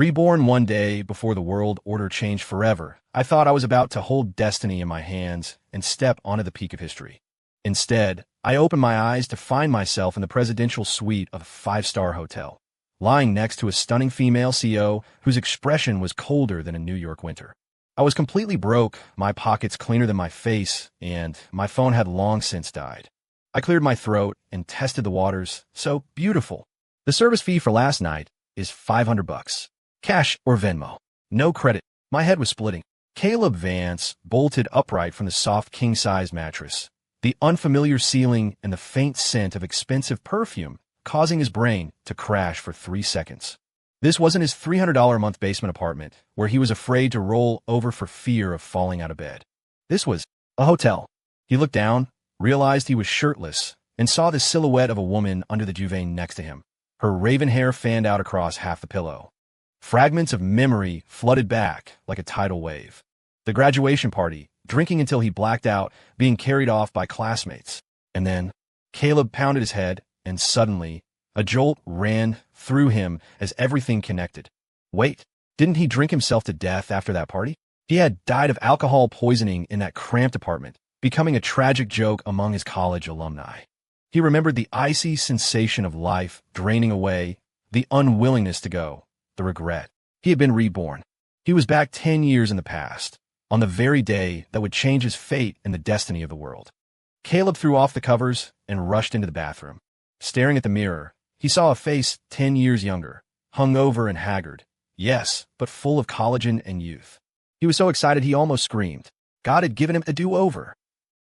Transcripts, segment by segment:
Reborn one day before the world order changed forever, I thought I was about to hold destiny in my hands and step onto the peak of history. Instead, I opened my eyes to find myself in the presidential suite of a five-star hotel, lying next to a stunning female CEO whose expression was colder than a New York winter. I was completely broke, my pockets cleaner than my face, and my phone had long since died. I cleared my throat and tested the waters. So beautiful. The service fee for last night is $500. Cash or Venmo. No credit. My head was splitting. Caleb Vance bolted upright from the soft king-size mattress, the unfamiliar ceiling and the faint scent of expensive perfume causing his brain to crash for 3 seconds. This wasn't his $300 a month basement apartment where he was afraid to roll over for fear of falling out of bed. This was a hotel. He looked down, realized he was shirtless, and saw the silhouette of a woman under the duvet next to him. Her raven hair fanned out across half the pillow. Fragments of memory flooded back like a tidal wave. The graduation party, drinking until he blacked out, being carried off by classmates. And then, Caleb pounded his head, and suddenly, a jolt ran through him as everything connected. Wait, didn't he drink himself to death after that party? He had died of alcohol poisoning in that cramped apartment, becoming a tragic joke among his college alumni. He remembered the icy sensation of life draining away, the unwillingness to go, the regret. He had been reborn. He was back 10 years in the past, on the very day that would change his fate and the destiny of the world. Caleb threw off the covers and rushed into the bathroom. Staring at the mirror, he saw a face 10 years younger, hungover and haggard. Yes, but full of collagen and youth. He was so excited he almost screamed. God had given him a do-over.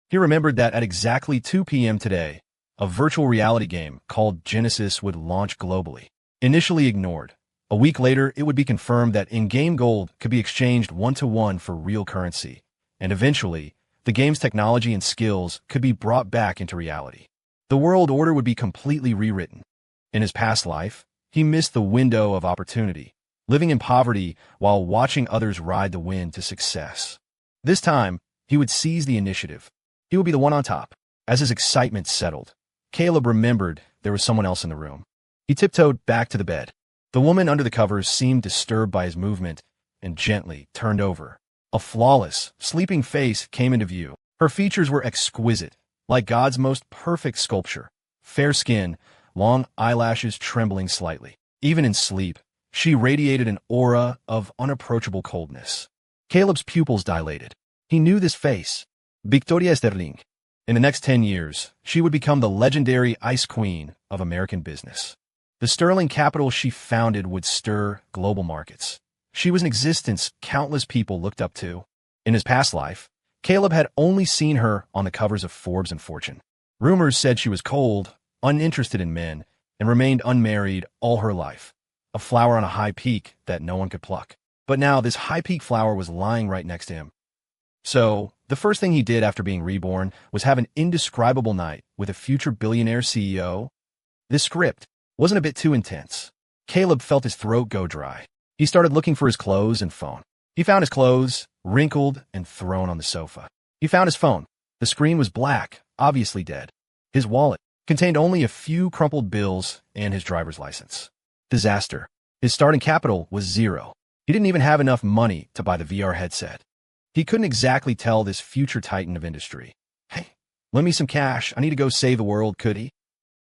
He remembered that at exactly 2 p.m. today, a virtual reality game called Genesis would launch globally. Initially ignored, a week later it would be confirmed that in-game gold could be exchanged one-to-one for real currency, and eventually, the game's technology and skills could be brought back into reality. The world order would be completely rewritten. In his past life, he missed the window of opportunity, living in poverty while watching others ride the wind to success. This time, he would seize the initiative. He would be the one on top. As his excitement settled, Caleb remembered there was someone else in the room. He tiptoed back to the bed. The woman under the covers seemed disturbed by his movement and gently turned over. A flawless, sleeping face came into view. Her features were exquisite, like God's most perfect sculpture. Fair skin, long eyelashes trembling slightly. Even in sleep, she radiated an aura of unapproachable coldness. Caleb's pupils dilated. He knew this face. Victoria Sterling. In the next 10 years, she would become the legendary Ice Queen of American business. The sterling capital she founded would stir global markets. She was an existence countless people looked up to. In his past life, Caleb had only seen her on the covers of Forbes and Fortune. Rumors said she was cold, uninterested in men, and remained unmarried all her life. A flower on a high peak that no one could pluck. But now this high peak flower was lying right next to him. So, the first thing he did after being reborn was have an indescribable night with a future billionaire CEO. This script wasn't a bit too intense. Caleb felt his throat go dry. He started looking for his clothes and phone. He found his clothes, wrinkled and thrown on the sofa. He found his phone. The screen was black, obviously dead. His wallet contained only a few crumpled bills and his driver's license. Disaster. His starting capital was zero. He didn't even have enough money to buy the VR headset. He couldn't exactly tell this future titan of industry, "Hey, lend me some cash. I need to go save the world," could he?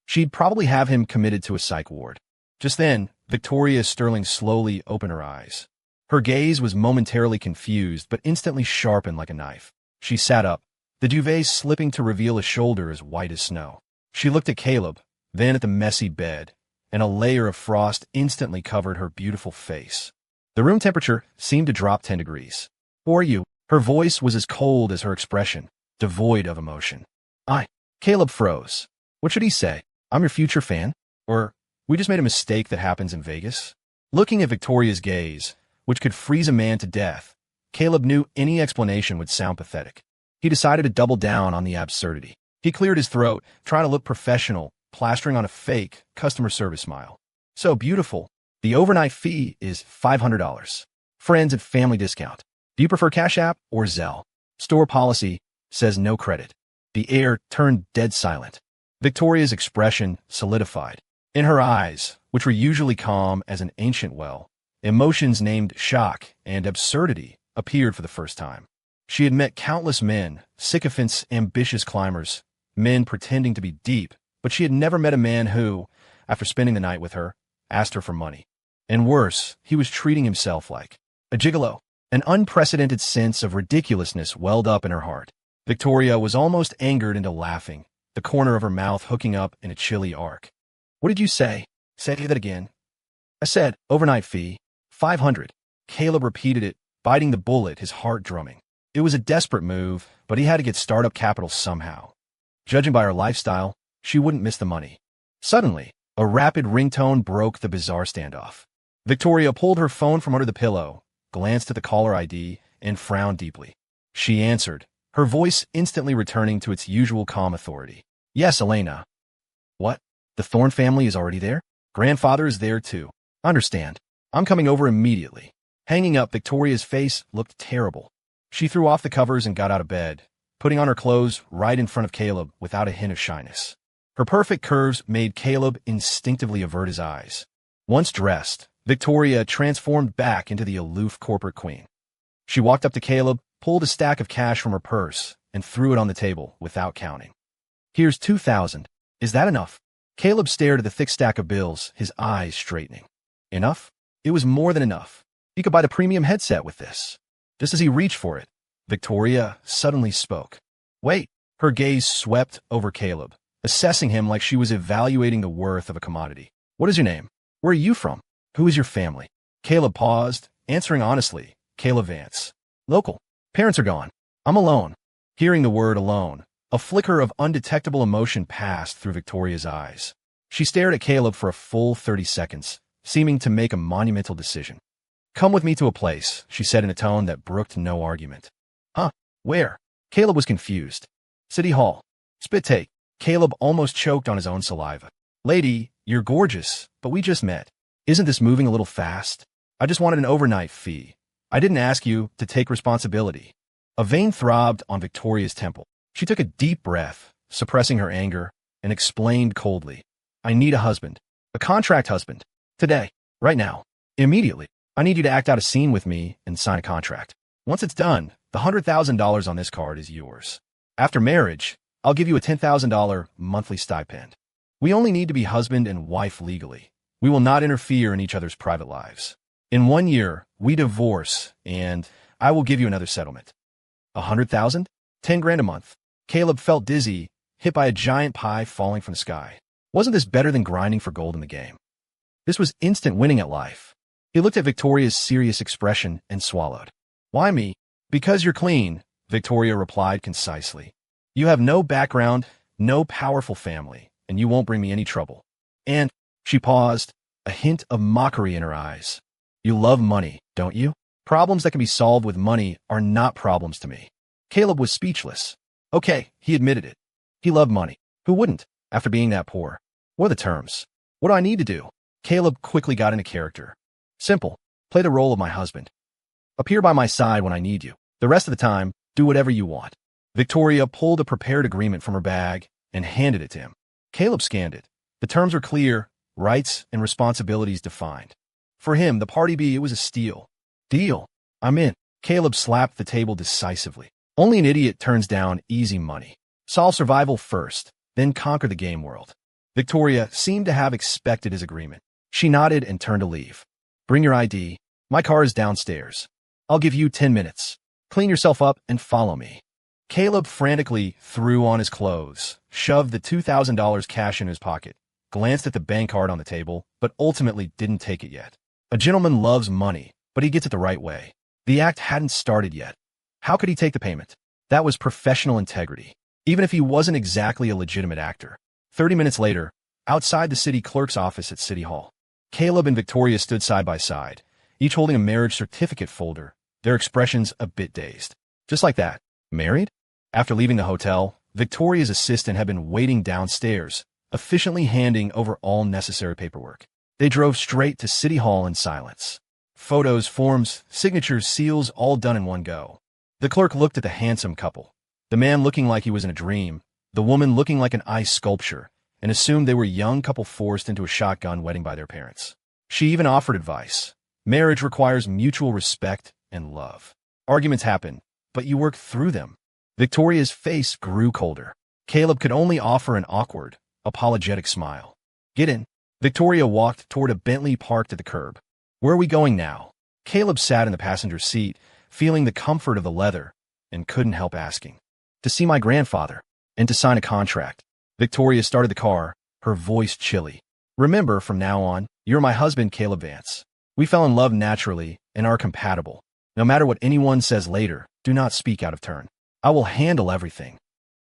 She'd probably have him committed to a psych ward. Just then, Victoria Sterling slowly opened her eyes. Her gaze was momentarily confused, but instantly sharpened like a knife. She sat up, the duvet slipping to reveal a shoulder as white as snow. She looked at Caleb, then at the messy bed, and a layer of frost instantly covered her beautiful face. The room temperature seemed to drop 10 degrees. "Who are you?" Her voice was as cold as her expression, devoid of emotion. Caleb froze. What should he say? "I'm your future fan?" Or, "We just made a mistake that happens in Vegas?" Looking at Victoria's gaze, which could freeze a man to death, Caleb knew any explanation would sound pathetic. He decided to double down on the absurdity. He cleared his throat, trying to look professional, plastering on a fake customer service smile. "So beautiful. The overnight fee is $500. Friends and family discount. Do you prefer Cash App or Zelle? Store policy says no credit." The air turned dead silent. Victoria's expression solidified. In her eyes, which were usually calm as an ancient well, Emotions named shock and absurdity appeared for the first time. She had met countless men, sycophants, ambitious climbers, men pretending to be deep, but she had never met a man who, after spending the night with her, asked her for money. And worse, he was treating himself like a gigolo. An unprecedented sense of ridiculousness welled up in her heart. Victoria was almost angered into laughing, the corner of her mouth hooking up in a chilly arc. What did you say? Say that again. I said, overnight fee, 500. Caleb repeated it, biting the bullet, his heart drumming. It was a desperate move, but he had to get startup capital somehow. Judging by her lifestyle, she wouldn't miss the money. Suddenly, a rapid ringtone broke the bizarre standoff. Victoria pulled her phone from under the pillow, glanced at the caller ID, and frowned deeply. She answered, her voice instantly returning to its usual calm authority. Yes, Elena. What? The Thorne family is already there? Grandfather is there too. Understand. I'm coming over immediately. Hanging up, Victoria's face looked terrible. She threw off the covers and got out of bed, putting on her clothes right in front of Caleb without a hint of shyness. Her perfect curves made Caleb instinctively avert his eyes. Once dressed, Victoria transformed back into the aloof corporate queen. She walked up to Caleb, pulled a stack of cash from her purse, and threw it on the table without counting. Here's 2,000. Is that enough? Caleb stared at the thick stack of bills, his eyes straightening. Enough? It was more than enough. You could buy the premium headset with this. Just as he reached for it, Victoria suddenly spoke. Wait. Her gaze swept over Caleb, assessing him like she was evaluating the worth of a commodity. What is your name? Where are you from? Who is your family? Caleb paused, answering honestly. Caleb Vance. Local. Parents are gone. I'm alone. Hearing the word alone, a flicker of undetectable emotion passed through Victoria's eyes. She stared at Caleb for a full 30 seconds, seeming to make a monumental decision. Come with me to a place, she said in a tone that brooked no argument. Huh? Where? Caleb was confused. City Hall. Spit take. Caleb almost choked on his own saliva. Lady, you're gorgeous, but we just met. Isn't this moving a little fast? I just wanted an overnight fee. I didn't ask you to take responsibility. A vein throbbed on Victoria's temple. She took a deep breath, suppressing her anger, and explained coldly. I need a husband. A contract husband. Today. Right now. Immediately. I need you to act out a scene with me and sign a contract. Once it's done, the $100,000 on this card is yours. After marriage, I'll give you a $10,000 monthly stipend. We only need to be husband and wife legally. We will not interfere in each other's private lives. In 1 year, we divorce, and I will give you another settlement. 100,000? 10 grand a month. Caleb felt dizzy, hit by a giant pie falling from the sky. Wasn't this better than grinding for gold in the game? This was instant winning at life. He looked at Victoria's serious expression and swallowed. Why me? Because you're clean, Victoria replied concisely. You have no background, no powerful family, and you won't bring me any trouble. And, she paused, a hint of mockery in her eyes. You love money, don't you? Problems that can be solved with money are not problems to me. Caleb was speechless. Okay, he admitted it. He loved money. Who wouldn't, after being that poor? What are the terms? What do I need to do? Caleb quickly got into character. Simple. Play the role of my husband. Appear by my side when I need you. The rest of the time, do whatever you want. Victoria pulled a prepared agreement from her bag and handed it to him. Caleb scanned it. The terms were clear, rights and responsibilities defined. For him, the party bee, it was a steal. Deal. I'm in. Caleb slapped the table decisively. Only an idiot turns down easy money. Solve survival first, then conquer the game world. Victoria seemed to have expected his agreement. She nodded and turned to leave. Bring your ID. My car is downstairs. I'll give you 10 minutes. Clean yourself up and follow me. Caleb frantically threw on his clothes, shoved the $2,000 cash in his pocket, glanced at the bank card on the table, but ultimately didn't take it yet. A gentleman loves money, but he gets it the right way. The act hadn't started yet. How could he take the payment? That was professional integrity, even if he wasn't exactly a legitimate actor. 30 minutes later, outside the city clerk's office at City Hall, Caleb and Victoria stood side by side, each holding a marriage certificate folder, their expressions a bit dazed. Just like that. Married? After leaving the hotel, Victoria's assistant had been waiting downstairs, efficiently handing over all necessary paperwork. They drove straight to City Hall in silence. Photos, forms, signatures, seals, all done in one go. The clerk looked at the handsome couple, the man looking like he was in a dream, the woman looking like an ice sculpture, and assumed they were a young couple forced into a shotgun wedding by their parents. She even offered advice. Marriage requires mutual respect and love. Arguments happen, but you work through them. Victoria's face grew colder. Caleb could only offer an awkward, apologetic smile. Get in. Victoria walked toward a Bentley parked at the curb. Where are we going now? Caleb sat in the passenger seat, feeling the comfort of the leather, and couldn't help asking. To see my grandfather, and to sign a contract. Victoria started the car, her voice chilly. Remember, from now on, you're my husband, Caleb Vance. We fell in love naturally and are compatible. No matter what anyone says later, do not speak out of turn. I will handle everything.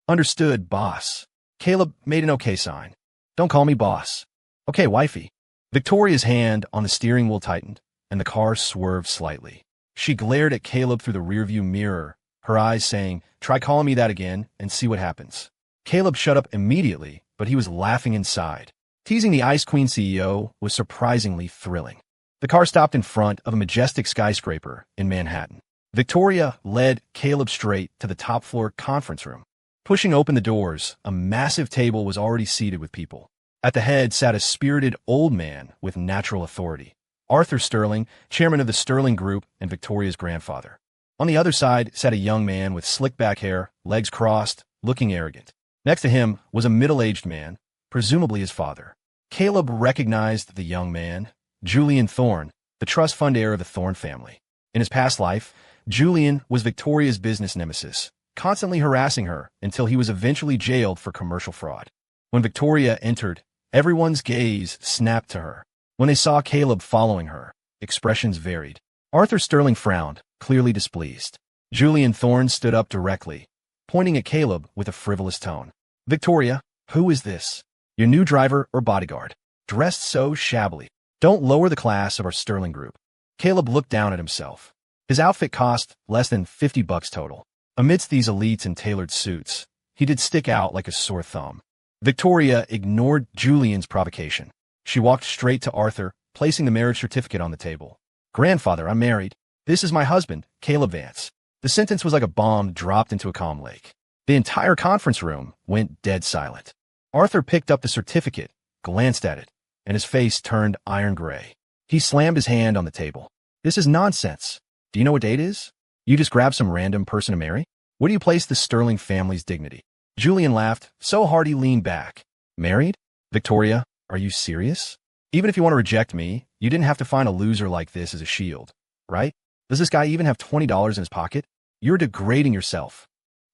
Understood, boss. Caleb made an okay sign. Don't call me boss. Okay, wifey. Victoria's hand on the steering wheel tightened, and the car swerved slightly. She glared at Caleb through the rearview mirror, her eyes saying, try calling me that again and see what happens. Caleb shut up immediately, but he was laughing inside. Teasing the Ice Queen CEO was surprisingly thrilling. The car stopped in front of a majestic skyscraper in Manhattan. Victoria led Caleb straight to the top-floor conference room. Pushing open the doors, a massive table was already seated with people. At the head sat a spirited old man with natural authority. Arthur Sterling, chairman of the Sterling Group and Victoria's grandfather. On the other side sat a young man with slick back hair, legs crossed, looking arrogant. Next to him was a middle-aged man, presumably his father. Caleb recognized the young man, Julian Thorne, the trust fund heir of the Thorne family. In his past life, Julian was Victoria's business nemesis, constantly harassing her until he was eventually jailed for commercial fraud. When Victoria entered, everyone's gaze snapped to her. When they saw Caleb following her, expressions varied. Arthur Sterling frowned, clearly displeased. Julian Thorne stood up directly, pointing at Caleb with a frivolous tone. Victoria, who is this? Your new driver or bodyguard? Dressed so shabbily. Don't lower the class of our Sterling Group. Caleb looked down at himself. His outfit cost less than $50 total. Amidst these elites in tailored suits, he did stick out like a sore thumb. Victoria ignored Julian's provocation. She walked straight to Arthur, placing the marriage certificate on the table. Grandfather, I'm married. This is my husband, Caleb Vance. The sentence was like a bomb dropped into a calm lake. The entire conference room went dead silent. Arthur picked up the certificate, glanced at it, and his face turned iron gray. He slammed his hand on the table. This is nonsense. Do you know what date it is? You just grabbed some random person to marry? Where do you place the Sterling family's dignity? Julian laughed so hard he leaned back. Married? Victoria, are you serious? Even if you want to reject me, you didn't have to find a loser like this as a shield, right? Does this guy even have $20 in his pocket? You're degrading yourself.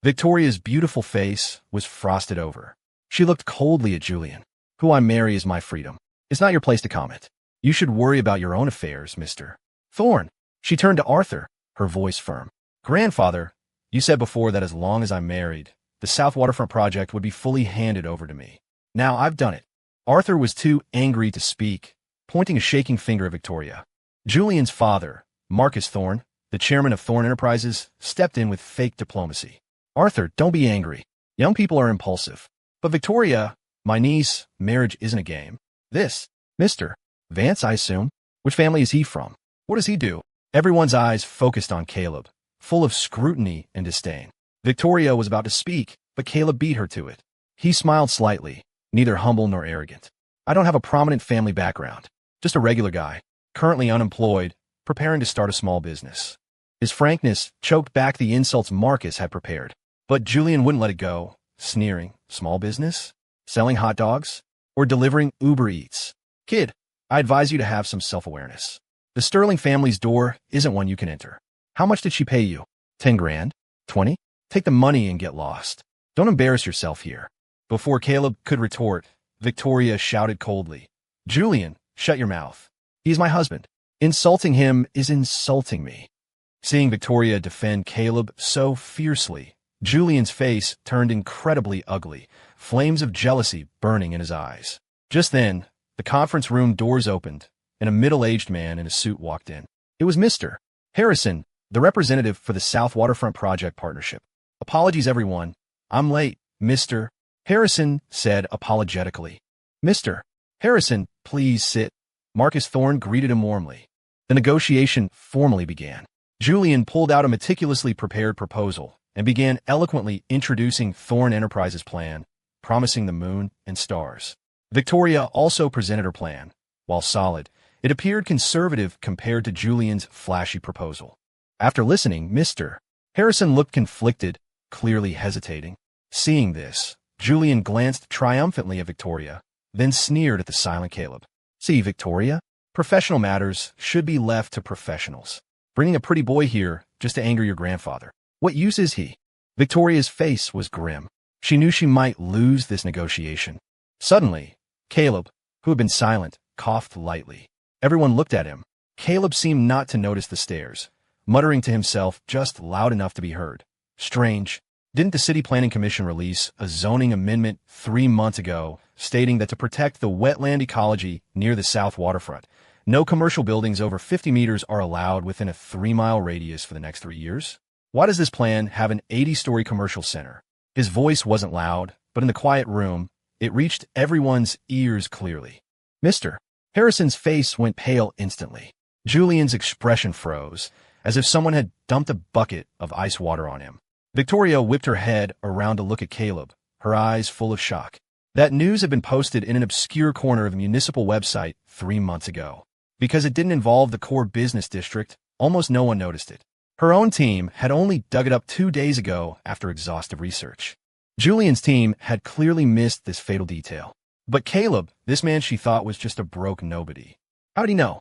Victoria's beautiful face was frosted over. She looked coldly at Julian. Who I marry is my freedom. It's not your place to comment. You should worry about your own affairs, Mr. Thorne. She turned to Arthur, her voice firm. Grandfather, you said before that as long as I'm married, the South Waterfront project would be fully handed over to me. Now I've done it. Arthur was too angry to speak, pointing a shaking finger at Victoria. Julian's father, Marcus Thorne, the chairman of Thorne Enterprises, stepped in with fake diplomacy. Arthur, don't be angry. Young people are impulsive. But Victoria, my niece, marriage isn't a game. This, Mr. Vance, I assume. Which family is he from? What does he do? Everyone's eyes focused on Caleb, full of scrutiny and disdain. Victoria was about to speak, but Caleb beat her to it. He smiled slightly, neither humble nor arrogant. I don't have a prominent family background. Just a regular guy, currently unemployed, preparing to start a small business. His frankness choked back the insults Marcus had prepared. But Julian wouldn't let it go, sneering. Small business? Selling hot dogs? Or delivering Uber Eats? Kid, I advise you to have some self-awareness. The Sterling family's door isn't one you can enter. How much did she pay you? 10 grand? 20? Take the money and get lost. Don't embarrass yourself here. Before Caleb could retort, Victoria shouted coldly. Julian, shut your mouth. He's my husband. Insulting him is insulting me. Seeing Victoria defend Caleb so fiercely, Julian's face turned incredibly ugly, flames of jealousy burning in his eyes. Just then, the conference room doors opened, and a middle-aged man in a suit walked in. It was Mr. Harrison, the representative for the South Waterfront Project Partnership. Apologies, everyone. I'm late, Mr. Harrison said apologetically. Mr. Harrison, please sit. Marcus Thorne greeted him warmly. The negotiation formally began. Julian pulled out a meticulously prepared proposal and began eloquently introducing Thorne Enterprises' plan, promising the moon and stars. Victoria also presented her plan. While solid, It appeared conservative compared to Julian's flashy proposal. After listening, Mr. Harrison looked conflicted, clearly hesitating. Seeing this, Julian glanced triumphantly at Victoria, then sneered at the silent Caleb. See, Victoria? Professional matters should be left to professionals. Bringing a pretty boy here just to anger your grandfather. What use is he? Victoria's face was grim. She knew she might lose this negotiation. Suddenly, Caleb, who had been silent, coughed lightly. Everyone looked at him. Caleb seemed not to notice the stares, muttering to himself just loud enough to be heard. Strange. Didn't the City Planning Commission release a zoning amendment 3 months ago stating that to protect the wetland ecology near the south waterfront, no commercial buildings over 50 meters are allowed within a 3-mile radius for the next 3 years? Why does this plan have an 80-story commercial center? His voice wasn't loud, but in the quiet room, it reached everyone's ears clearly. Mr. Harrison's face went pale instantly. Julian's expression froze, as if someone had dumped a bucket of ice water on him. Victoria whipped her head around to look at Caleb, her eyes full of shock. That news had been posted in an obscure corner of a municipal website 3 months ago. Because it didn't involve the core business district, almost no one noticed it. Her own team had only dug it up 2 days ago after exhaustive research. Julian's team had clearly missed this fatal detail. But Caleb, this man she thought was just a broke nobody. How'd he know?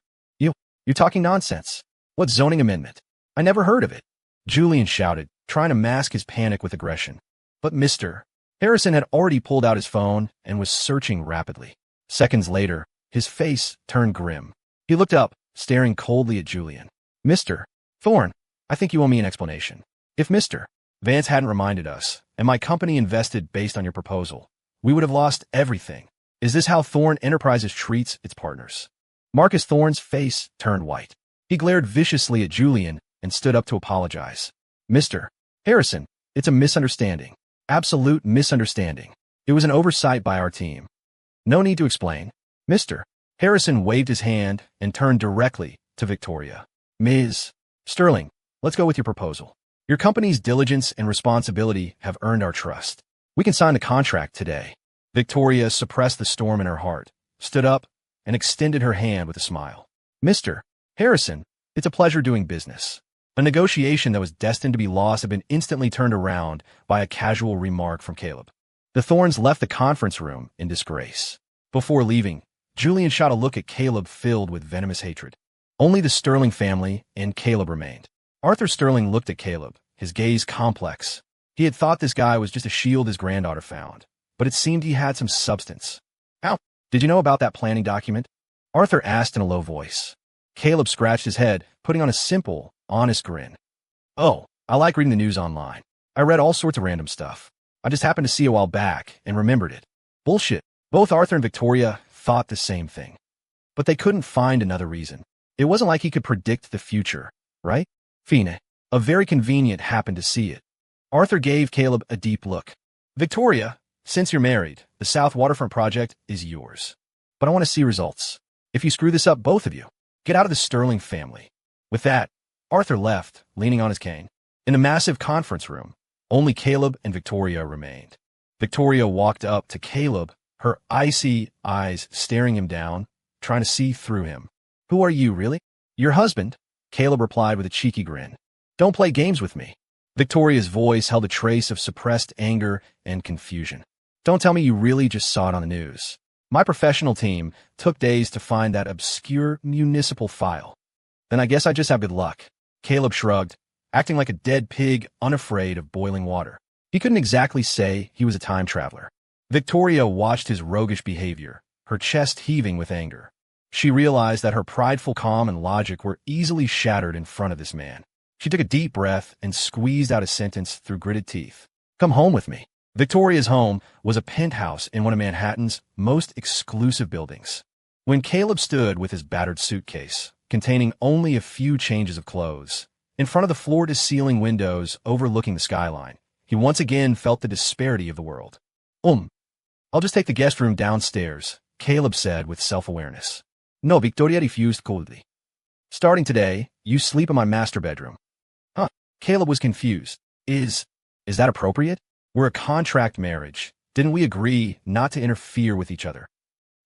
You're talking nonsense. What zoning amendment? I never heard of it. Julian shouted, trying to mask his panic with aggression. But Mr. Harrison had already pulled out his phone and was searching rapidly. Seconds later, his face turned grim. He looked up, staring coldly at Julian. Mr. Thorne, I think you owe me an explanation. If Mr. Vance hadn't reminded us, and my company invested based on your proposal, we would have lost everything. Is this how Thorne Enterprises treats its partners? Marcus Thorne's face turned white. He glared viciously at Julian and stood up to apologize. Mr. Harrison, it's a misunderstanding. Absolute misunderstanding. It was an oversight by our team. No need to explain. Mr. Harrison waved his hand and turned directly to Victoria. Ms. Sterling, let's go with your proposal. Your company's diligence and responsibility have earned our trust. We can sign the contract today. Victoria suppressed the storm in her heart, stood up, and extended her hand with a smile. Mr. Harrison, it's a pleasure doing business. A negotiation that was destined to be lost had been instantly turned around by a casual remark from Caleb. The Thorns left the conference room in disgrace. Before leaving, Julian shot a look at Caleb filled with venomous hatred. Only the Sterling family and Caleb remained. Arthur Sterling looked at Caleb, his gaze complex. He had thought this guy was just a shield his granddaughter found, but it seemed he had some substance. How did you know about that planning document? Arthur asked in a low voice. Caleb scratched his head, putting on a simple, honest grin. Oh, I like reading the news online. I read all sorts of random stuff. I just happened to see a while back and remembered it. Bullshit. Both Arthur and Victoria thought the same thing. But they couldn't find another reason. It wasn't like he could predict the future, right? Fine. A very convenient happened to see it. Arthur gave Caleb a deep look. Victoria, since you're married, the South Waterfront project is yours. But I want to see results. If you screw this up, both of you, get out of the Sterling family. With that, Arthur left, leaning on his cane. In a massive conference room, only Caleb and Victoria remained. Victoria walked up to Caleb, her icy eyes staring him down, trying to see through him. Who are you, really? Your husband, Caleb replied with a cheeky grin. Don't play games with me. Victoria's voice held a trace of suppressed anger and confusion. Don't tell me you really just saw it on the news. My professional team took days to find that obscure municipal file. Then I guess I just have good luck. Caleb shrugged, acting like a dead pig unafraid of boiling water. He couldn't exactly say he was a time traveler. Victoria watched his roguish behavior, her chest heaving with anger. She realized that her prideful calm and logic were easily shattered in front of this man. She took a deep breath and squeezed out a sentence through gritted teeth. Come home with me. Victoria's home was a penthouse in one of Manhattan's most exclusive buildings. When Caleb stood with his battered suitcase, containing only a few changes of clothes, in front of the floor-to-ceiling windows overlooking the skyline, he once again felt the disparity of the world. I'll just take the guest room downstairs, Caleb said with self-awareness. No, Victoria refused coldly. Starting today, you sleep in my master bedroom. Huh? Caleb was confused. Is that appropriate? We're a contract marriage. Didn't we agree not to interfere with each other?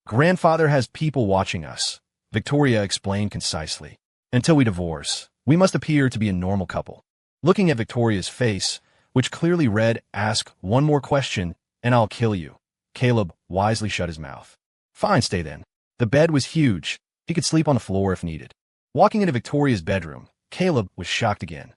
Grandfather has people watching us, Victoria explained concisely. Until we divorce, we must appear to be a normal couple. Looking at Victoria's face, which clearly read, "Ask one more question, and I'll kill you," Caleb wisely shut his mouth. Fine, stay then. The bed was huge. He could sleep on the floor if needed. Walking into Victoria's bedroom, Caleb was shocked again.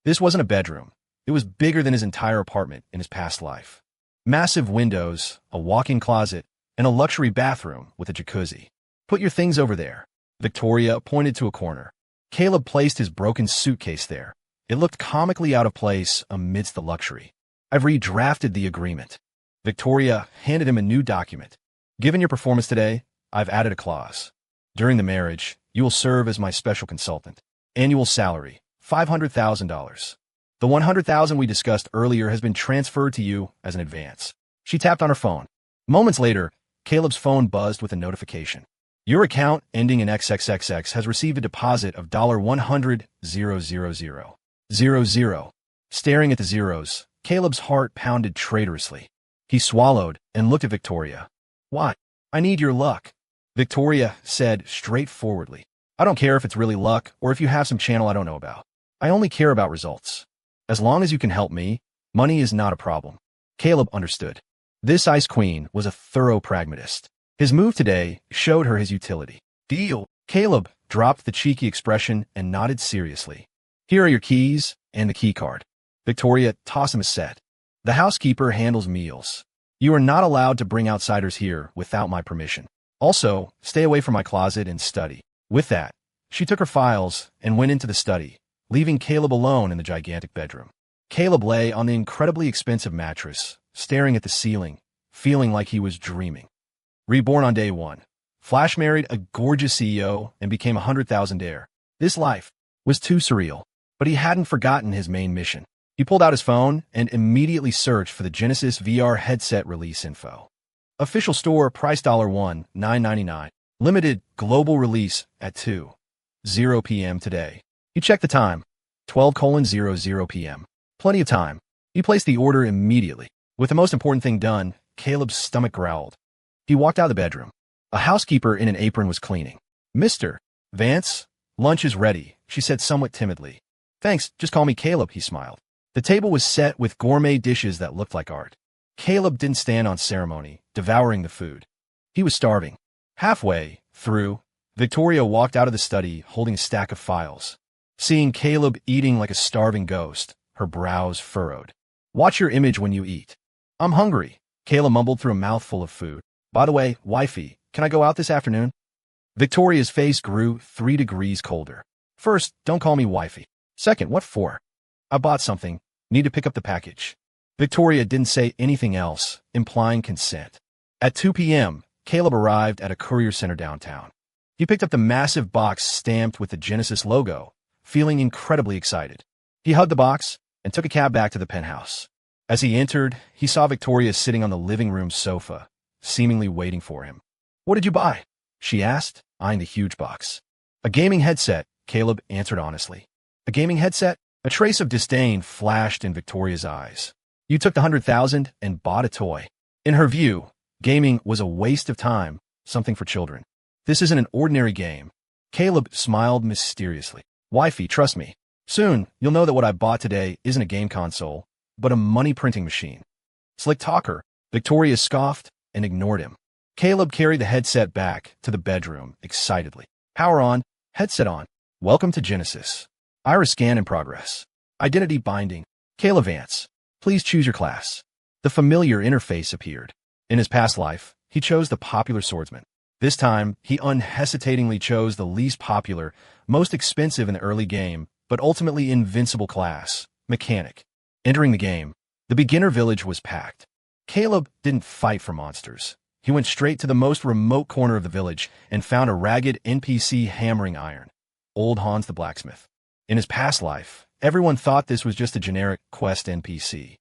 This wasn't a bedroom. It was bigger than his entire apartment in his past life. Massive windows, a walk-in closet, and a luxury bathroom with a jacuzzi. Put your things over there. Victoria pointed to a corner. Caleb placed his broken suitcase there. It looked comically out of place amidst the luxury. I've redrafted the agreement. Victoria handed him a new document. Given your performance today, I've added a clause. During the marriage, you will serve as my special consultant. Annual salary, $500,000. The $100,000 we discussed earlier has been transferred to you as an advance. She tapped on her phone. Moments later, Caleb's phone buzzed with a notification. Your account ending in XXXX has received a deposit of $100,000. Staring at the zeros, Caleb's heart pounded traitorously. He swallowed and looked at Victoria. Why? I need your luck. Victoria said straightforwardly. I don't care if it's really luck or if you have some channel I don't know about. I only care about results. As long as you can help me, money is not a problem. Caleb understood. This Ice Queen was a thorough pragmatist. His move today showed her his utility. Deal. Caleb dropped the cheeky expression and nodded seriously. Here are your keys and the key card. Victoria tossed him a set. The housekeeper handles meals. You are not allowed to bring outsiders here without my permission. Also, stay away from my closet and study. With that, she took her files and went into the study, leaving Caleb alone in the gigantic bedroom. Caleb lay on the incredibly expensive mattress, staring at the ceiling, feeling like he was dreaming. Reborn on day one. Flash married a gorgeous CEO and became a $100,000 heir. This life was too surreal, but he hadn't forgotten his main mission. He pulled out his phone and immediately searched for the Genesis VR headset release info. Official store price $1,999. Limited global release at 2:00 p.m. today. He checked the time. 12:00 p.m. Plenty of time. He placed the order immediately. With the most important thing done, Caleb's stomach growled. He walked out of the bedroom. A housekeeper in an apron was cleaning. Mr. Vance, lunch is ready, she said somewhat timidly. Thanks, just call me Caleb, he smiled. The table was set with gourmet dishes that looked like art. Caleb didn't stand on ceremony, devouring the food. He was starving. Halfway through, Victoria walked out of the study holding a stack of files. Seeing Caleb eating like a starving ghost, her brows furrowed. Watch your image when you eat. I'm hungry, Caleb mumbled through a mouthful of food. By the way, wifey, can I go out this afternoon? Victoria's face grew 3 degrees colder. First, don't call me wifey. Second, what for? I bought something. Need to pick up the package. Victoria didn't say anything else, implying consent. At 2 p.m., Caleb arrived at a courier center downtown. He picked up the massive box stamped with the Genesis logo, feeling incredibly excited. He hugged the box and took a cab back to the penthouse. As he entered, he saw Victoria sitting on the living room sofa, seemingly waiting for him. What did you buy? She asked, eyeing the huge box. A gaming headset, Caleb answered honestly. A gaming headset? A trace of disdain flashed in Victoria's eyes. You took the $100,000 and bought a toy. In her view, gaming was a waste of time, something for children. This isn't an ordinary game. Caleb smiled mysteriously. Wifey, trust me. Soon, you'll know that what I bought today isn't a game console, but a money printing machine. Slick talker, Victoria scoffed and ignored him. Caleb carried the headset back to the bedroom excitedly. Power on, headset on. Welcome to Genesis. Iris scan in progress. Identity binding. Caleb Vance. Please choose your class. The familiar interface appeared. In his past life, he chose the popular swordsman. This time, he unhesitatingly chose the least popular, most expensive in the early game, but ultimately invincible class, mechanic. Entering the game, the beginner village was packed. Caleb didn't fight for monsters. He went straight to the most remote corner of the village and found a ragged NPC hammering iron. Old Hans the blacksmith. In his past life, everyone thought this was just a generic quest NPC.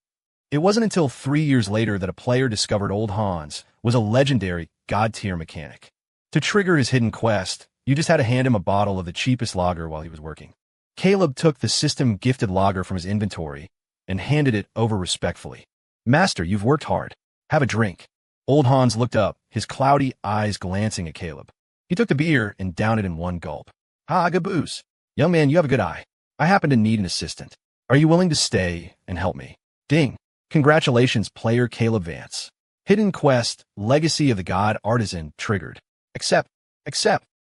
It wasn't until 3 years later that a player discovered Old Hans was a legendary god-tier mechanic. To trigger his hidden quest, you just had to hand him a bottle of the cheapest lager while he was working. Caleb took the system-gifted lager from his inventory and handed it over respectfully. Master, you've worked hard. Have a drink. Old Hans looked up, his cloudy eyes glancing at Caleb. He took the beer and downed it in one gulp. Ah, good booze. Young man, you have a good eye. I happen to need an assistant. Are you willing to stay and help me? Ding. Congratulations, player Caleb Vance. Hidden quest, Legacy of the God Artisan, triggered. Accept.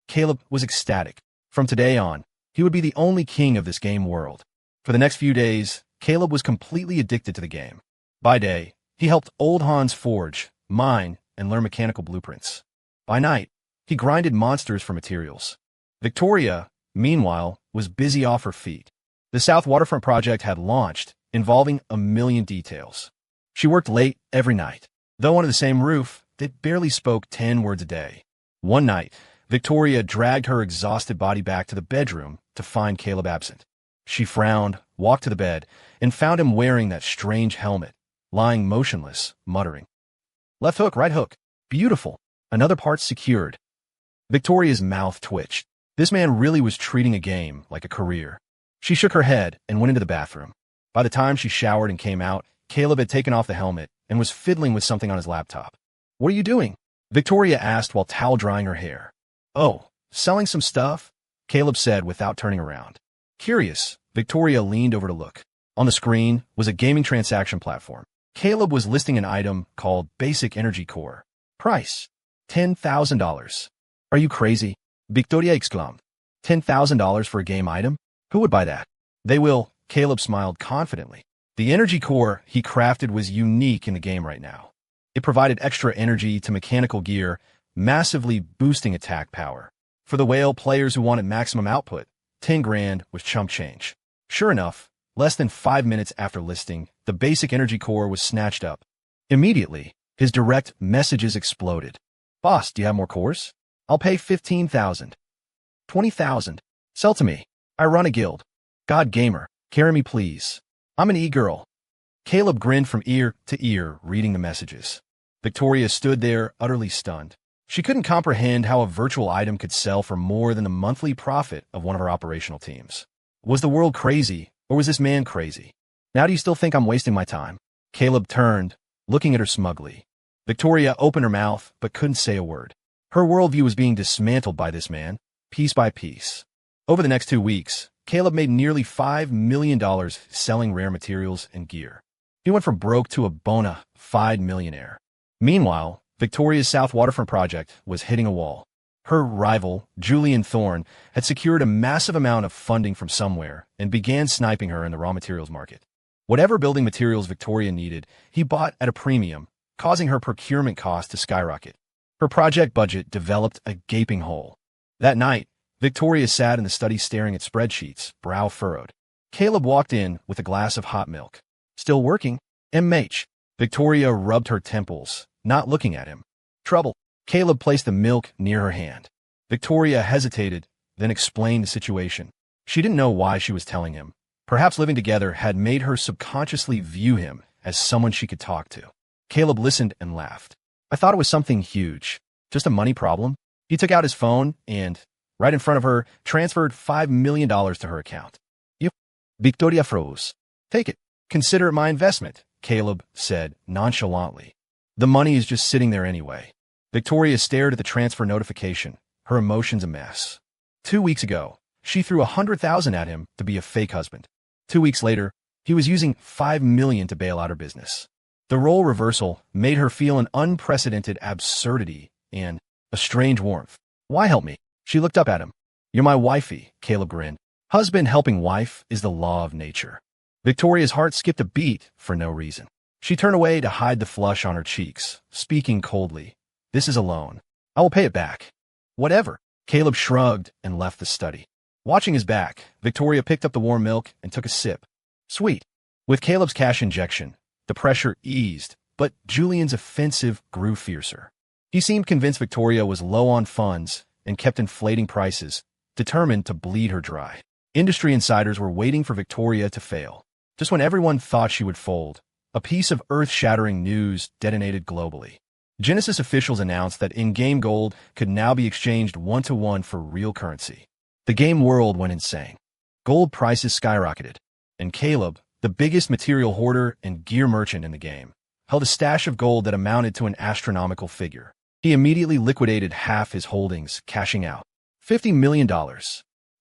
Caleb was ecstatic. From today on, he would be the only king of this game world. For the next few days, Caleb was completely addicted to the game. By day, he helped old Hans forge, mine, and learn mechanical blueprints. By night, he grinded monsters for materials. Victoria, meanwhile, was busy off her feet. The South Waterfront project had launched, involving a million details. She worked late every night. Though under the same roof, they barely spoke 10 words a day. One night, Victoria dragged her exhausted body back to the bedroom to find Caleb absent. She frowned, walked to the bed, and found him wearing that strange helmet, lying motionless, muttering. Left hook, right hook. Beautiful. Another part secured. Victoria's mouth twitched. This man really was treating a game like a career. She shook her head and went into the bathroom. By the time she showered and came out, Caleb had taken off the helmet and was fiddling with something on his laptop. What are you doing? Victoria asked while towel drying her hair. Oh, selling some stuff? Caleb said without turning around. Curious, Victoria leaned over to look. On the screen was a gaming transaction platform. Caleb was listing an item called Basic Energy Core. Price, $10,000. Are you crazy? Victoria exclaimed. $10,000 for a game item? Who would buy that? They will, Caleb smiled confidently. The energy core he crafted was unique in the game right now. It provided extra energy to mechanical gear, massively boosting attack power. For the whale players who wanted maximum output, 10 grand was chump change. Sure enough, less than 5 minutes after listing, the basic energy core was snatched up. Immediately, his direct messages exploded. Boss, do you have more cores? I'll pay 15,000. 20,000. Sell to me. I run a guild. God Gamer, carry me please. I'm an e-girl. Caleb grinned from ear to ear, reading the messages. Victoria stood there, utterly stunned. She couldn't comprehend how a virtual item could sell for more than the monthly profit of one of her operational teams. Was the world crazy, or was this man crazy? Now do you still think I'm wasting my time? Caleb turned, looking at her smugly. Victoria opened her mouth, but couldn't say a word. Her worldview was being dismantled by this man, piece by piece. Over the next 2 weeks, Caleb made nearly $5 million selling rare materials and gear. He went from broke to a bona fide millionaire. Meanwhile, Victoria's South Waterfront project was hitting a wall. Her rival, Julian Thorne, had secured a massive amount of funding from somewhere and began sniping her in the raw materials market. Whatever building materials Victoria needed, he bought at a premium, causing her procurement costs to skyrocket. Her project budget developed a gaping hole. That night, Victoria sat in the study staring at spreadsheets, brow furrowed. Caleb walked in with a glass of hot milk. Still working? MH. Victoria rubbed her temples, not looking at him. Trouble. Caleb placed the milk near her hand. Victoria hesitated, then explained the situation. She didn't know why she was telling him. Perhaps living together had made her subconsciously view him as someone she could talk to. Caleb listened and laughed. I thought it was something huge. Just a money problem. He took out his phone and, right in front of her, transferred $5 million to her account. You? Victoria froze. Take it. Consider it my investment, Caleb said nonchalantly. The money is just sitting there anyway. Victoria stared at the transfer notification, her emotions a mess. 2 weeks ago, she threw $100,000 at him to be a fake husband. 2 weeks later, he was using $5 million to bail out her business. The role reversal made her feel an unprecedented absurdity and a strange warmth. Why help me? She looked up at him. You're my wifey, Caleb grinned. Husband helping wife is the law of nature. Victoria's heart skipped a beat for no reason. She turned away to hide the flush on her cheeks, speaking coldly. This is a loan. I will pay it back. Whatever. Caleb shrugged and left the study. Watching his back, Victoria picked up the warm milk and took a sip. Sweet. With Caleb's cash injection, the pressure eased, but Julian's offensive grew fiercer. He seemed convinced Victoria was low on funds and kept inflating prices, determined to bleed her dry. Industry insiders were waiting for Victoria to fail. Just when everyone thought she would fold, a piece of earth-shattering news detonated globally. Genesis officials announced that in-game gold could now be exchanged one-to-one for real currency. The game world went insane. Gold prices skyrocketed, and Caleb, the biggest material hoarder and gear merchant in the game, held a stash of gold that amounted to an astronomical figure. He immediately liquidated half his holdings, cashing out $50 million.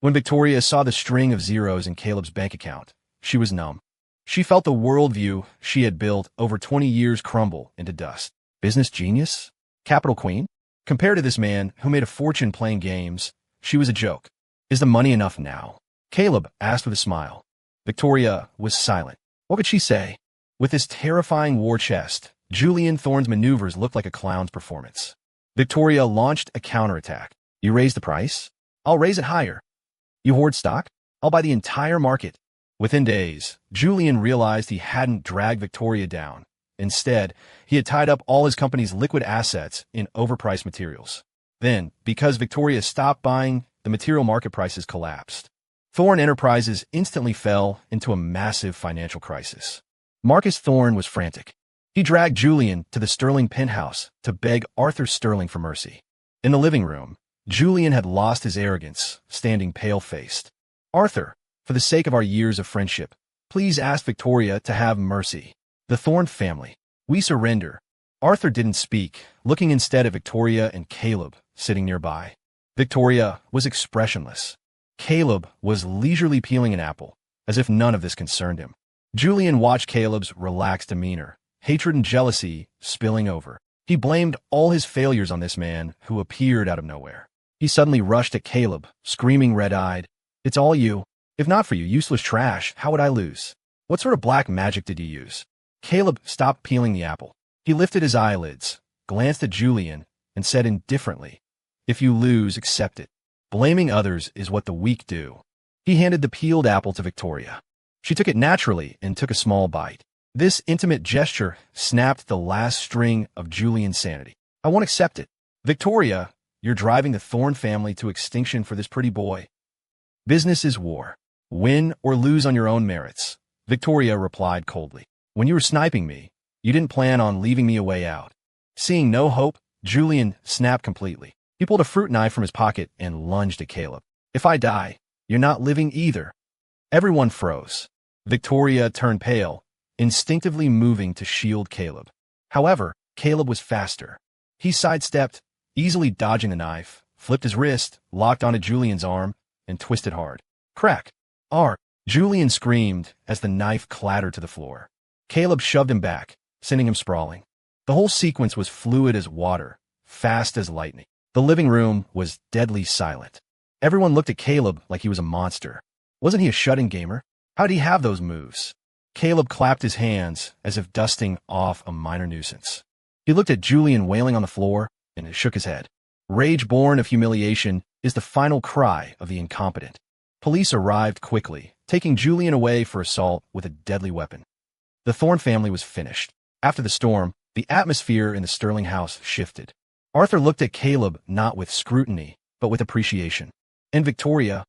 When Victoria saw the string of zeros in Caleb's bank account, she was numb. She felt the worldview she had built over 20 years crumble into dust. Business genius? Capital queen? Compared to this man who made a fortune playing games, she was a joke. Is the money enough now? Caleb asked with a smile. Victoria was silent. What could she say? With his terrifying war chest, Julian Thorne's maneuvers looked like a clown's performance. Victoria launched a counterattack. You raise the price? I'll raise it higher. You hoard stock? I'll buy the entire market. Within days, Julian realized he hadn't dragged Victoria down. Instead, he had tied up all his company's liquid assets in overpriced materials. Then, because Victoria stopped buying, the material market prices collapsed. Thorne Enterprises instantly fell into a massive financial crisis. Marcus Thorne was frantic. He dragged Julian to the Sterling penthouse to beg Arthur Sterling for mercy. In the living room, Julian had lost his arrogance, standing pale-faced. Arthur, for the sake of our years of friendship, please ask Victoria to have mercy. The Thorne family. We surrender. Arthur didn't speak, looking instead at Victoria and Caleb, sitting nearby. Victoria was expressionless. Caleb was leisurely peeling an apple, as if none of this concerned him. Julian watched Caleb's relaxed demeanor, hatred and jealousy spilling over. He blamed all his failures on this man who appeared out of nowhere. He suddenly rushed at Caleb, screaming red-eyed, "It's all you. If not for you, useless trash, how would I lose? What sort of black magic did you use?" Caleb stopped peeling the apple. He lifted his eyelids, glanced at Julian, and said indifferently, "If you lose, accept it. Blaming others is what the weak do." He handed the peeled apple to Victoria. She took it naturally and took a small bite. This intimate gesture snapped the last string of Julian's sanity. "I won't accept it. Victoria, you're driving the Thorne family to extinction for this pretty boy. Business is war. Win or lose on your own merits." Victoria replied coldly. "When you were sniping me, you didn't plan on leaving me a way out." Seeing no hope, Julian snapped completely. He pulled a fruit knife from his pocket and lunged at Caleb. "If I die, you're not living either." Everyone froze. Victoria turned pale, instinctively moving to shield Caleb. However, Caleb was faster. He sidestepped, easily dodging the knife, flipped his wrist, locked onto Julian's arm, and twisted hard. Crack! Arr! Julian screamed as the knife clattered to the floor. Caleb shoved him back, sending him sprawling. The whole sequence was fluid as water, fast as lightning. The living room was deadly silent. Everyone looked at Caleb like he was a monster. Wasn't he a shut-in gamer? How did he have those moves? Caleb clapped his hands as if dusting off a minor nuisance. He looked at Julian wailing on the floor and shook his head. Rage born of humiliation is the final cry of the incompetent. Police arrived quickly, taking Julian away for assault with a deadly weapon. The Thorne family was finished. After the storm, the atmosphere in the Sterling house shifted. Arthur looked at Caleb not with scrutiny, but with appreciation. And Victoria,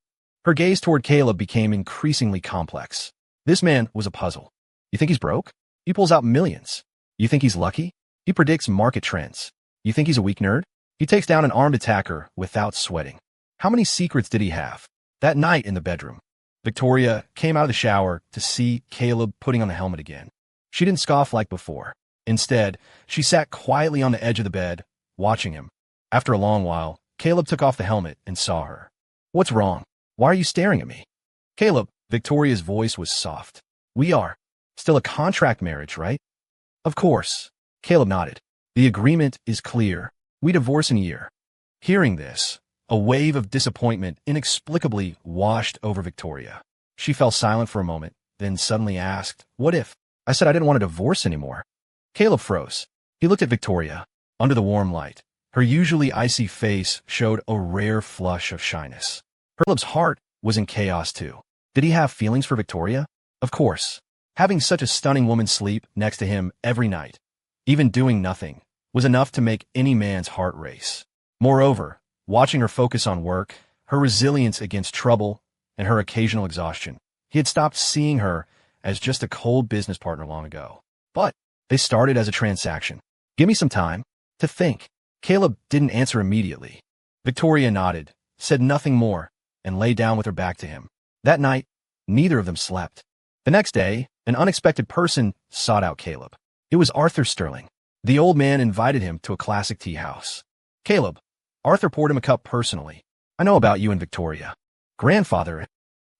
her gaze toward Caleb became increasingly complex. This man was a puzzle. You think he's broke? He pulls out millions. You think he's lucky? He predicts market trends. You think he's a weak nerd? He takes down an armed attacker without sweating. How many secrets did he have? That night in the bedroom, Victoria came out of the shower to see Caleb putting on the helmet again. She didn't scoff like before. Instead, she sat quietly on the edge of the bed, watching him. After a long while, Caleb took off the helmet and saw her. "What's wrong? Why are you staring at me?" "Caleb," Victoria's voice was soft. "We are still a contract marriage, right?" "Of course." Caleb nodded. "The agreement is clear. We divorce in a year." Hearing this, a wave of disappointment inexplicably washed over Victoria. She fell silent for a moment, then suddenly asked, "What if I said I didn't want a divorce anymore?" Caleb froze. He looked at Victoria. Under the warm light, her usually icy face showed a rare flush of shyness. Caleb's heart was in chaos too. Did he have feelings for Victoria? Of course. Having such a stunning woman sleep next to him every night, even doing nothing, was enough to make any man's heart race. Moreover, watching her focus on work, her resilience against trouble, and her occasional exhaustion, he had stopped seeing her as just a cold business partner long ago. But they started as a transaction. "Give me some time to think." Caleb didn't answer immediately. Victoria nodded, said nothing more, and lay down with her back to him. That night, neither of them slept. The next day, an unexpected person sought out Caleb. It was Arthur Sterling. The old man invited him to a classic tea house. Caleb, Arthur poured him a cup personally. I know about you and Victoria. Grandfather,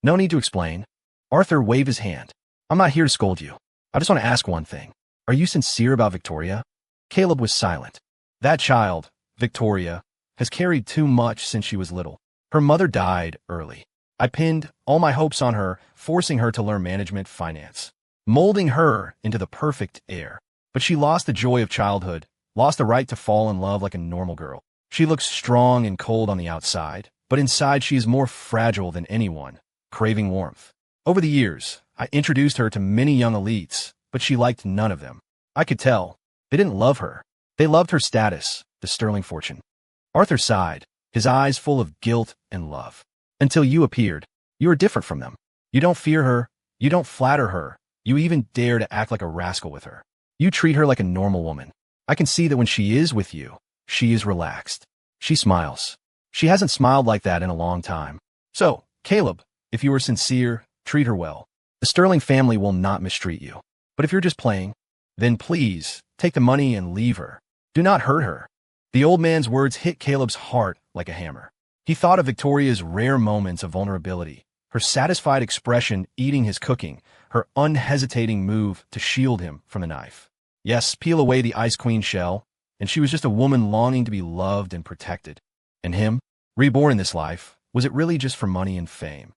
no need to explain. Arthur waved his hand. I'm not here to scold you. I just want to ask one thing. Are you sincere about Victoria? Caleb was silent. That child, Victoria, has carried too much since she was little. Her mother died early. I pinned all my hopes on her, forcing her to learn management finance, molding her into the perfect heir. But she lost the joy of childhood, lost the right to fall in love like a normal girl. She looks strong and cold on the outside, but inside she is more fragile than anyone, craving warmth. Over the years, I introduced her to many young elites, but she liked none of them. I could tell. They didn't love her. They loved her status, the sterling fortune. Arthur sighed, his eyes full of guilt and love. Until you appeared, you are different from them. You don't fear her. You don't flatter her. You even dare to act like a rascal with her. You treat her like a normal woman. I can see that when she is with you, she is relaxed. She smiles. She hasn't smiled like that in a long time. So, Caleb, if you are sincere, treat her well. The Sterling family will not mistreat you. But if you're just playing, then please, take the money and leave her. Do not hurt her. The old man's words hit Caleb's heart like a hammer. He thought of Victoria's rare moments of vulnerability, her satisfied expression eating his cooking, her unhesitating move to shield him from the knife. Yes, peel away the Ice Queen shell, and she was just a woman longing to be loved and protected. And him, reborn in this life, was it really just for money and fame?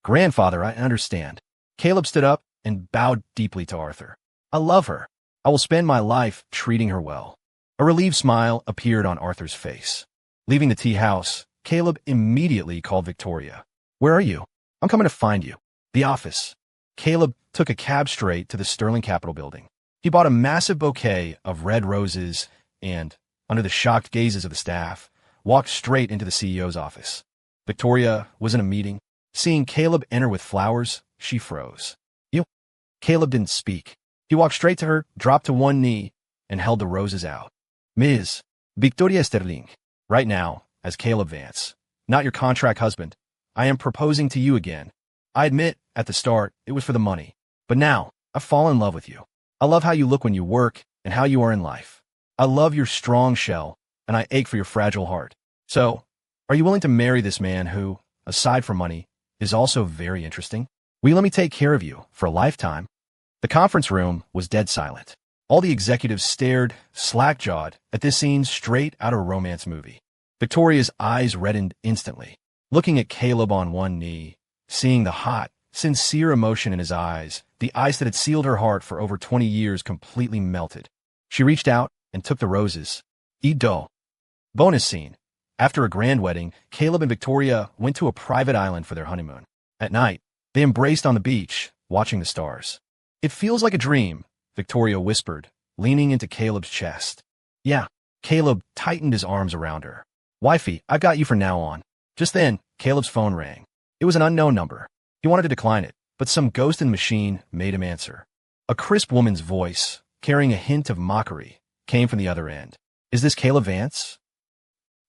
Grandfather, I understand. Caleb stood up and bowed deeply to Arthur. I love her. I will spend my life treating her well. A relieved smile appeared on Arthur's face. Leaving the tea house, Caleb immediately called Victoria. Where are you? I'm coming to find you. The office. Caleb took a cab straight to the Sterling Capitol building. He bought a massive bouquet of red roses and, under the shocked gazes of the staff, walked straight into the CEO's office. Victoria was in a meeting. Seeing Caleb enter with flowers, she froze. You? Caleb didn't speak. He walked straight to her, dropped to one knee, and held the roses out. Ms. Victoria Sterling, right now, as Caleb Vance, not your contract husband, I am proposing to you again. I admit, at the start, it was for the money. But now, I've fallen in love with you. I love how you look when you work and how you are in life. I love your strong shell, and I ache for your fragile heart. So, are you willing to marry this man who, aside from money, is also very interesting? Will you let me take care of you for a lifetime? The conference room was dead silent. All the executives stared, slack-jawed, at this scene straight out of a romance movie. Victoria's eyes reddened instantly, looking at Caleb on one knee, seeing the hot, sincere emotion in his eyes, the ice that had sealed her heart for over 20 years completely melted. She reached out and took the roses. Ido. Bonus scene. After a grand wedding, Caleb and Victoria went to a private island for their honeymoon. At night, they embraced on the beach, watching the stars. It feels like a dream, Victoria whispered, leaning into Caleb's chest. Yeah, Caleb tightened his arms around her. Wifey, I've got you from now on. Just then, Caleb's phone rang. It was an unknown number. He wanted to decline it, but some ghost in the machine made him answer. A crisp woman's voice, carrying a hint of mockery, came from the other end. Is this Caleb Vance?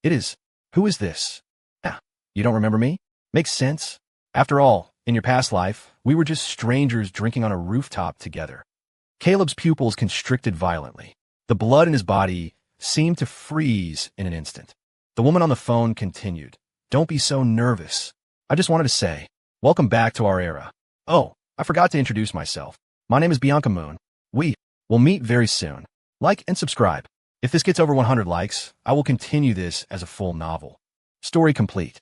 It is. Who is this? Ah, you don't remember me? Makes sense. After all, in your past life, we were just strangers drinking on a rooftop together. Caleb's pupils constricted violently. The blood in his body seemed to freeze in an instant. The woman on the phone continued. Don't be so nervous. I just wanted to say, welcome back to our era. Oh, I forgot to introduce myself. My name is Bianca Moon. We will meet very soon. Like and subscribe. If this gets over 100 likes, I will continue this as a full novel. Story complete.